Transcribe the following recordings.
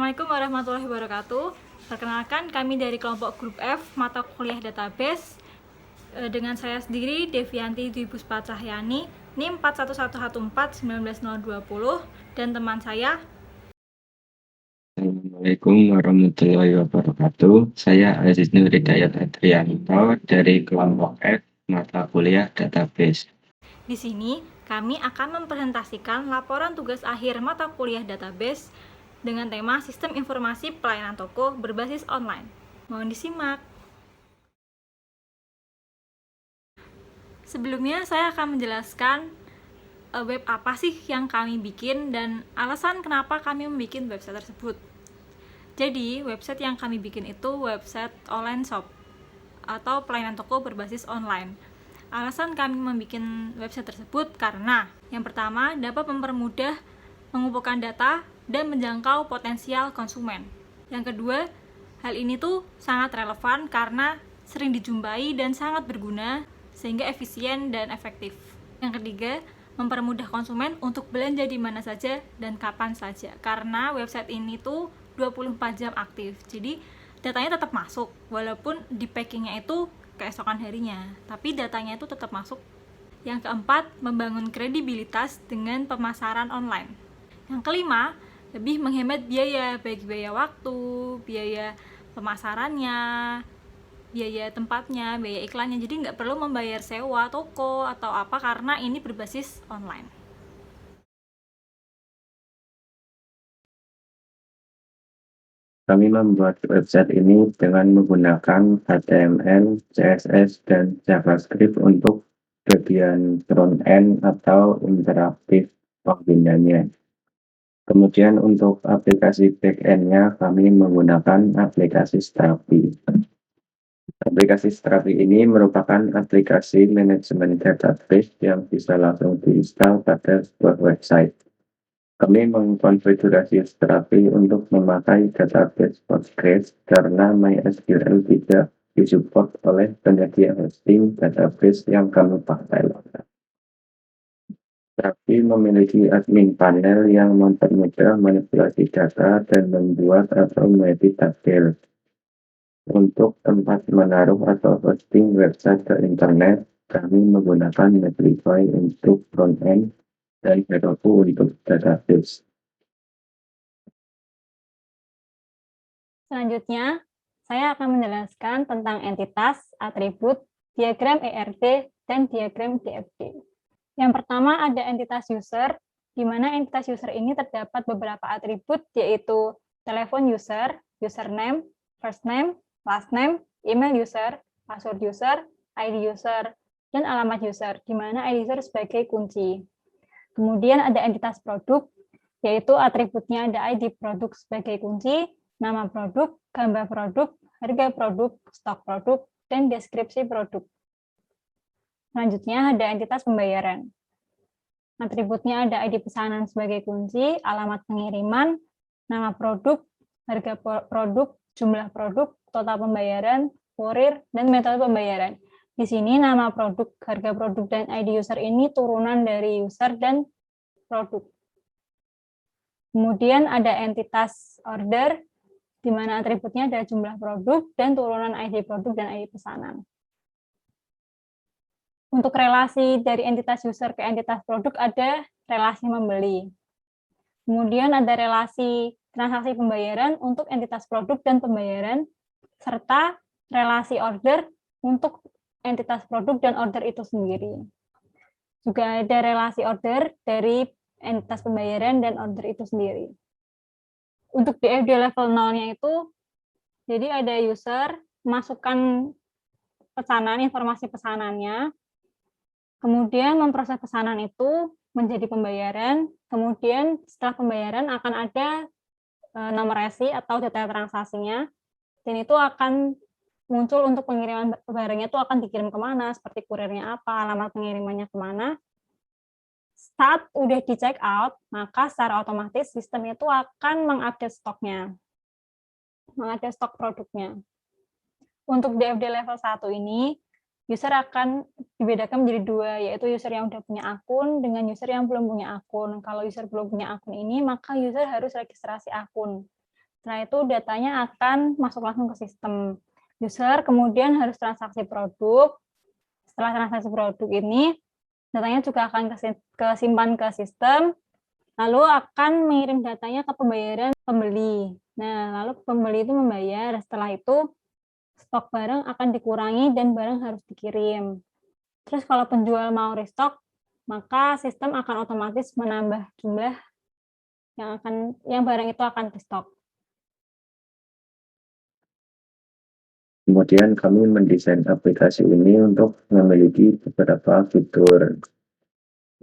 Assalamualaikum warahmatullahi wabarakatuh. Perkenalkan, kami dari kelompok grup F mata kuliah database dengan saya sendiri Devianti Dwi Puspa Cahyani, NIM 4111419020, dan teman saya. Assalamualaikum warahmatullahi wabarakatuh. Saya Aziz Nur Hidayat Adrianto dari kelompok F mata kuliah database. Di sini kami akan mempresentasikan laporan tugas akhir mata kuliah database dengan tema Sistem Informasi Pelayanan Toko berbasis online. Mohon disimak. Sebelumnya saya akan menjelaskan web apa sih yang kami bikin dan alasan kenapa kami membuat website tersebut. Jadi, website yang kami bikin itu website online shop atau pelayanan toko berbasis online. Alasan kami membuat website tersebut karena yang pertama dapat mempermudah mengumpulkan data dan menjangkau potensial konsumen. Yang kedua, hal ini tuh sangat relevan karena sering dijumpai dan sangat berguna sehingga efisien dan efektif. Yang ketiga, mempermudah konsumen untuk belanja di mana saja dan kapan saja karena website ini tuh 24 jam aktif. Jadi datanya tetap masuk walaupun di packingnya itu keesokan harinya, tapi datanya itu tetap masuk. Yang keempat, membangun kredibilitas dengan pemasaran online. Yang kelima, lebih menghemat biaya, baik biaya waktu, biaya pemasarannya, biaya tempatnya, biaya iklannya. Jadi nggak perlu membayar sewa toko atau apa karena ini berbasis online. Kami membuat website ini dengan menggunakan HTML, CSS, dan JavaScript untuk bagian front-end atau interaktif pembinaannya. Kemudian untuk aplikasi back-end-nya kami menggunakan aplikasi Strapi. Aplikasi Strapi ini merupakan aplikasi manajemen database yang bisa langsung diinstal pada sebuah website. Kami mengkonfigurasi Strapi untuk memakai database Postgres karena MySQL tidak disupport oleh penyedia hosting database yang kami pakai. Strapi memiliki admin panel yang mempermudah manipulasi data dan membuat atau mengedit tabel. Untuk tempat menaruh atau hosting website ke internet, kami menggunakan Netlify untuk front-end dan Heroku untuk database. Selanjutnya, saya akan menjelaskan tentang entitas, atribut, diagram ERD, dan diagram DFD. Yang pertama ada entitas user, di mana entitas user ini terdapat beberapa atribut, yaitu telepon user, username, first name, last name, email user, password user, ID user, dan alamat user, di mana ID user sebagai kunci. Kemudian ada entitas produk, yaitu atributnya ada ID produk sebagai kunci, nama produk, gambar produk, harga produk, stok produk, dan deskripsi produk. Selanjutnya ada entitas pembayaran. Atributnya ada ID pesanan sebagai kunci, alamat pengiriman, nama produk, harga produk, jumlah produk, total pembayaran, kurir, dan metode pembayaran. Di sini nama produk, harga produk, dan ID user ini turunan dari user dan produk. Kemudian ada entitas order, di mana atributnya ada jumlah produk dan turunan ID produk dan ID pesanan. Untuk relasi dari entitas user ke entitas produk ada relasi membeli. Kemudian ada relasi transaksi pembayaran untuk entitas produk dan pembayaran, serta relasi order untuk entitas produk dan order itu sendiri. Juga ada relasi order dari entitas pembayaran dan order itu sendiri. Untuk DFD level 0-nya itu, jadi ada user, masukkan pesanan, informasi pesanannya, kemudian memproses pesanan itu menjadi pembayaran, kemudian setelah pembayaran akan ada nomor resi atau data transaksinya, dan itu akan muncul untuk pengiriman barangnya itu akan dikirim kemana, seperti kurirnya apa, alamat pengirimannya kemana. Saat udah di check out, maka secara otomatis sistem itu akan mengupdate stoknya, mengupdate stok produknya. Untuk DFD level 1 ini, user akan dibedakan menjadi dua, yaitu user yang udah punya akun dengan user yang belum punya akun. Kalau user belum punya akun ini, maka user harus registrasi akun. Setelah itu datanya akan masuk langsung ke sistem user, kemudian harus transaksi produk. Setelah transaksi produk ini, datanya juga akan kesimpan ke sistem, lalu akan mengirim datanya ke pembayaran pembeli. Nah, lalu pembeli itu membayar, setelah itu stok barang akan dikurangi dan barang harus dikirim. Terus kalau penjual mau restock, maka sistem akan otomatis menambah jumlah yang barang itu akan restock. Kemudian kami mendesain aplikasi ini untuk memiliki beberapa fitur,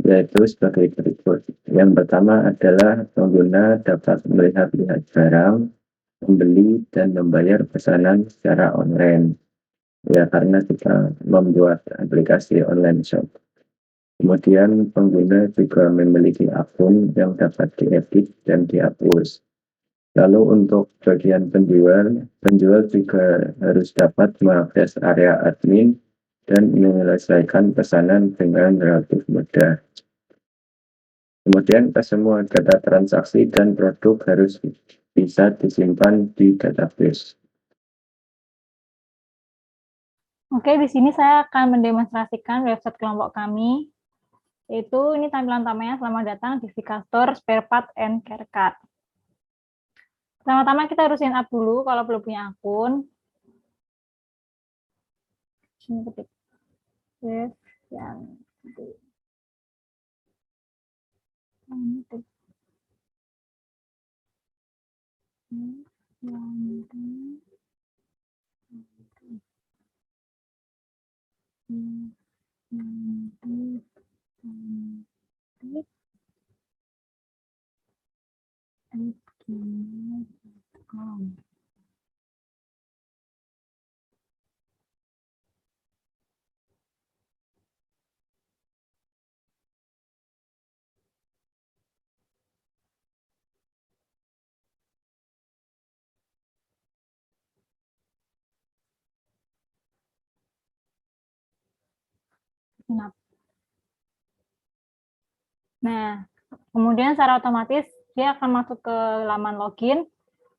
yaitu sebagai berikut. Yang pertama adalah pengguna dapat melihat-lihat barang, membeli, dan membayar pesanan secara online. Ya, karena kita membuat aplikasi online shop. Kemudian pengguna juga memiliki akun yang dapat diedit dan dihapus. Lalu untuk bagian penjual juga harus dapat mengakses area admin dan menyelesaikan pesanan dengan relatif mudah. Kemudian semua data transaksi dan produk harus bisa disimpan di database. Oke, di sini saya akan mendemonstrasikan website kelompok kami. Yaitu ini tampilan utamanya, selamat datang di Vikator Spare Part and Carecat. Pertama-tama kita harus sign up dulu kalau belum punya akun. Ini ketik Nah, kemudian secara otomatis dia akan masuk ke laman login,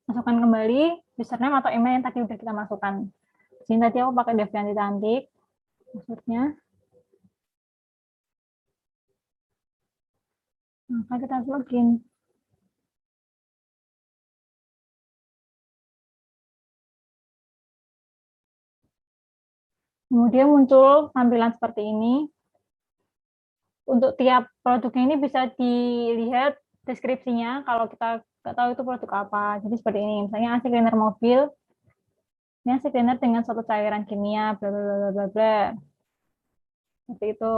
masukkan kembali username atau email yang tadi udah kita masukkan. Di sini tadi aku pakai Devianti Cantik, maksudnya. Maka kita harus login. Kemudian muncul tampilan seperti ini. Untuk tiap produknya ini bisa dilihat deskripsinya kalau kita nggak tahu itu produk apa. Jadi seperti ini, misalnya AC cleaner mobil, ini AC cleaner dengan suatu cairan kimia, bla bla bla bla bla. Seperti itu.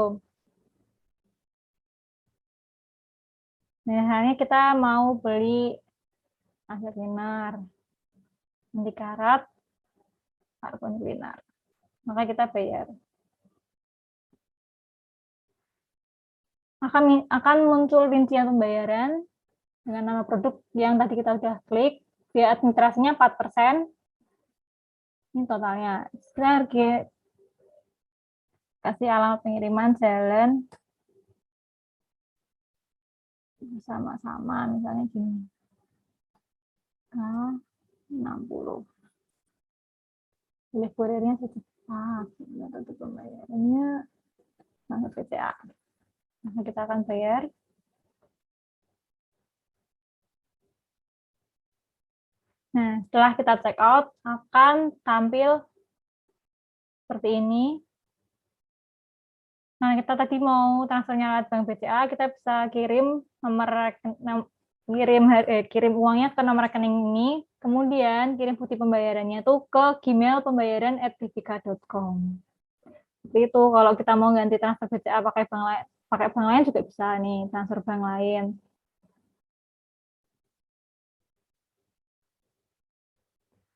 Misalnya kita mau beli AC cleaner, anti karat, carbon cleaner, maka kita bayar. Akan muncul rincian pembayaran dengan nama produk yang tadi kita sudah klik. Biaya administrasinya 4%. Ini totalnya. Kita kasih alamat pengiriman, jalan, sama-sama, misalnya gini. K60. Pilih kurirnya secepat. Metode pembayarannya langsung BCA. Nah, kita akan bayar. Nah, setelah kita check out, akan tampil seperti ini. Nah, kita tadi mau transfernya lewat bank BCA, kita bisa kirim kirim uangnya ke nomor rekening ini, kemudian kirim bukti pembayarannya tuh ke Gmail pembayaran@vivika.com. Seperti itu. Kalau kita mau ganti transfer BCA pakai bank lain juga bisa nih, transfer bank lain.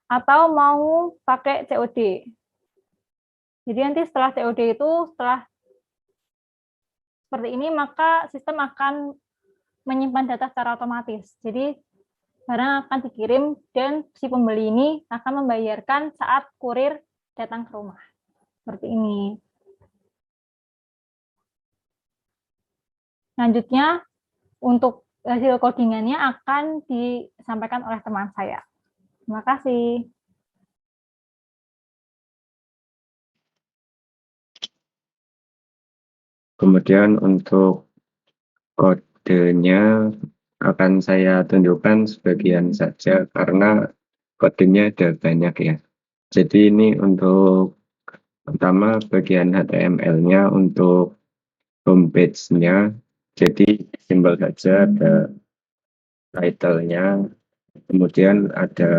Atau mau pakai COD. Jadi nanti setelah COD itu, setelah seperti ini, maka sistem akan menyimpan data secara otomatis. Jadi barang akan dikirim dan si pembeli ini akan membayarkan saat kurir datang ke rumah. Seperti ini. Selanjutnya, untuk hasil codingannya akan disampaikan oleh teman saya. Terima kasih. Kemudian untuk kodenya akan saya tunjukkan sebagian saja karena kodenya ada banyak ya. Jadi ini untuk pertama bagian HTML-nya untuk homepage-nya. Jadi simbol saja ada title-nya, kemudian ada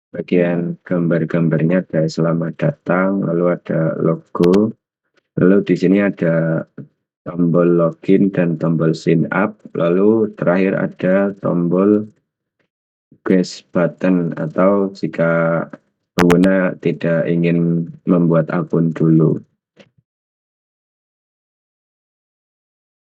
bagian gambar-gambarnya, ada selamat datang, lalu ada logo, lalu di sini ada tombol login dan tombol sign up, lalu terakhir ada tombol request button atau jika pengguna tidak ingin membuat akun dulu.